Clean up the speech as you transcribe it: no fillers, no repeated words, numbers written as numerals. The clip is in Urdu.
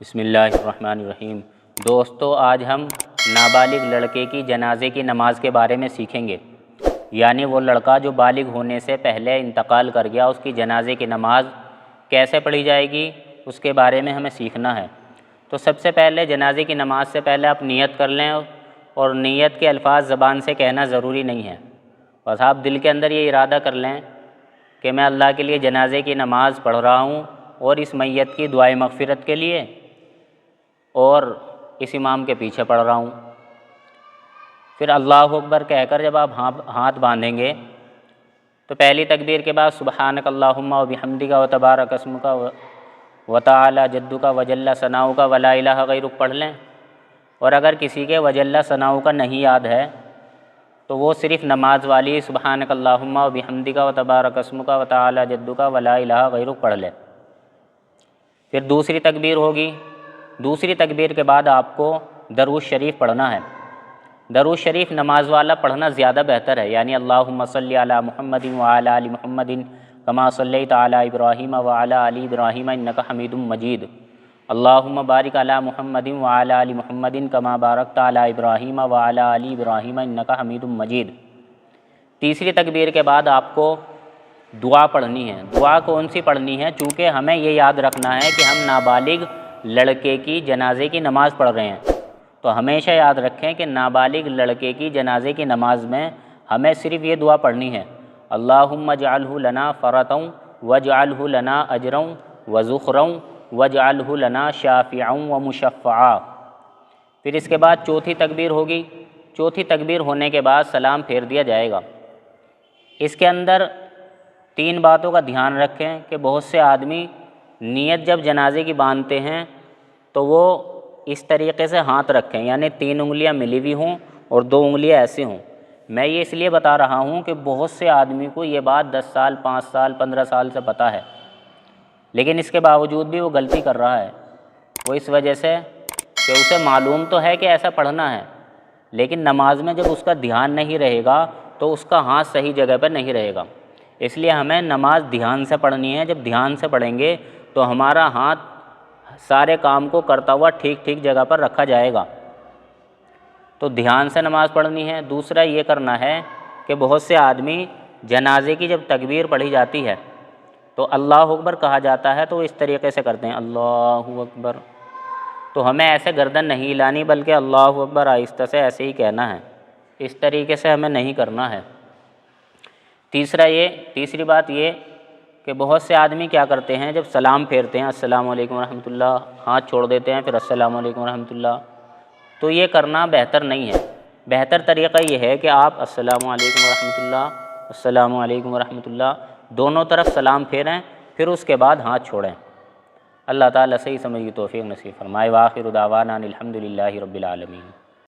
بسم اللہ الرحمن الرحیم۔ دوستو، آج ہم نابالغ لڑکے کی جنازے کی نماز کے بارے میں سیکھیں گے، یعنی وہ لڑکا جو بالغ ہونے سے پہلے انتقال کر گیا، اس کی جنازے کی نماز کیسے پڑھی جائے گی، اس کے بارے میں ہمیں سیکھنا ہے۔ تو سب سے پہلے جنازے کی نماز سے پہلے آپ نیت کر لیں، اور نیت کے الفاظ زبان سے کہنا ضروری نہیں ہے، بس آپ دل کے اندر یہ ارادہ کر لیں کہ میں اللہ کے لیے جنازے کی نماز پڑھ رہا ہوں اور اس میت کی دعائے مغفرت کے لیے اور اس امام کے پیچھے پڑھ رہا ہوں۔ پھر اللہ اکبر کہہ کر جب آپ ہاتھ باندھیں گے تو پہلی تکبیر کے بعد سبحانک اللہم و بحمدک و تبارک اسمک و تعالی جدک و جل ثناؤک و لا الہ غیرک پڑھ لیں، اور اگر کسی کے وجل ثناؤک نہیں یاد ہے تو وہ صرف نماز والی سبحانک اللہم و بحمدک و تبارک اسمک و تعالی جدک و لا الہ غیرک پڑھ لیں۔ پھر دوسری تکبیر ہوگی، دوسری تکبیر کے بعد آپ کو درود شریف پڑھنا ہے۔ درود شریف نماز والا پڑھنا زیادہ بہتر ہے، یعنی اللہم صلی علی محمد وعلی آل محمد کما صلیت علی ابراہیم وعلی آل ابراہیم انک حمید مجید، اللہم بارک علی محمد وعلی آل محمد کما بارکت علی ابراہیم وعلی آل ابراہیم انک حمید مجید۔ تیسری تکبیر کے بعد آپ کو دعا پڑھنی ہے۔ دعا کون سی پڑھنی ہے؟ چونکہ ہمیں یہ یاد رکھنا ہے کہ ہم نابالغ لڑکے کی جنازے کی نماز پڑھ رہے ہیں، تو ہمیشہ یاد رکھیں کہ نابالغ لڑکے کی جنازے کی نماز میں ہمیں صرف یہ دعا پڑھنی ہے، اللہم اجعلہ لنا فرطا واجعلہ لنا اجرا وذخرا واجعلہ لنا شافعا ومشفعا۔ پھر اس کے بعد چوتھی تکبیر ہوگی۔ چوتھی تکبیر ہونے کے بعد سلام پھیر دیا جائے گا۔ اس کے اندر تین باتوں کا دھیان رکھیں کہ بہت سے آدمی نیت جب جنازے کی باندھتے ہیں تو وہ اس طریقے سے ہاتھ رکھیں، یعنی 3 انگلیاں ملی ہوئی ہوں اور 2 انگلیاں ایسے ہوں۔ میں یہ اس لیے بتا رہا ہوں کہ بہت سے آدمی کو یہ بات 10 سال 5 سال 15 سال سے پتہ ہے، لیکن اس کے باوجود بھی وہ غلطی کر رہا ہے۔ وہ اس وجہ سے کہ اسے معلوم تو ہے کہ ایسا پڑھنا ہے، لیکن نماز میں جب اس کا دھیان نہیں رہے گا تو اس کا ہاتھ صحیح جگہ پر نہیں رہے گا۔ اس لیے ہمیں نماز دھیان سے پڑھنی ہے۔ جب دھیان سے پڑھیں گے تو ہمارا ہاتھ سارے کام کو کرتا ہوا ٹھیک جگہ پر رکھا جائے گا۔ تو دھیان سے نماز پڑھنی ہے۔ دوسرا یہ کرنا ہے کہ بہت سے آدمی جنازے کی جب تکبیر پڑھی جاتی ہے تو اللہ اکبر کہا جاتا ہے تو وہ اس طریقے سے کرتے ہیں، اللہ اکبر، تو ہمیں ایسے گردن نہیں ہلانی بلکہ اللہ اکبر آہستہ سے ایسے ہی کہنا ہے، اس طریقے سے ہمیں نہیں کرنا ہے۔ تیسری بات یہ کہ بہت سے آدمی کیا کرتے ہیں، جب سلام پھیرتے ہیں السلام علیکم ورحمۃ اللہ، ہاتھ چھوڑ دیتے ہیں، پھر السلام علیکم ورحمۃ اللہ، تو یہ کرنا بہتر نہیں ہے۔ بہتر طریقہ یہ ہے کہ آپ السلام علیکم ورحمۃ اللہ، السلام علیکم ورحمۃ اللہ دونوں طرف سلام پھیریں، پھر اس کے بعد ہاتھ چھوڑیں۔ اللہ تعالیٰ صحیح سمجھ کی توفیق نصیب فرمائے۔ وآخر دعوانا ان الحمد للہ رب العالمین۔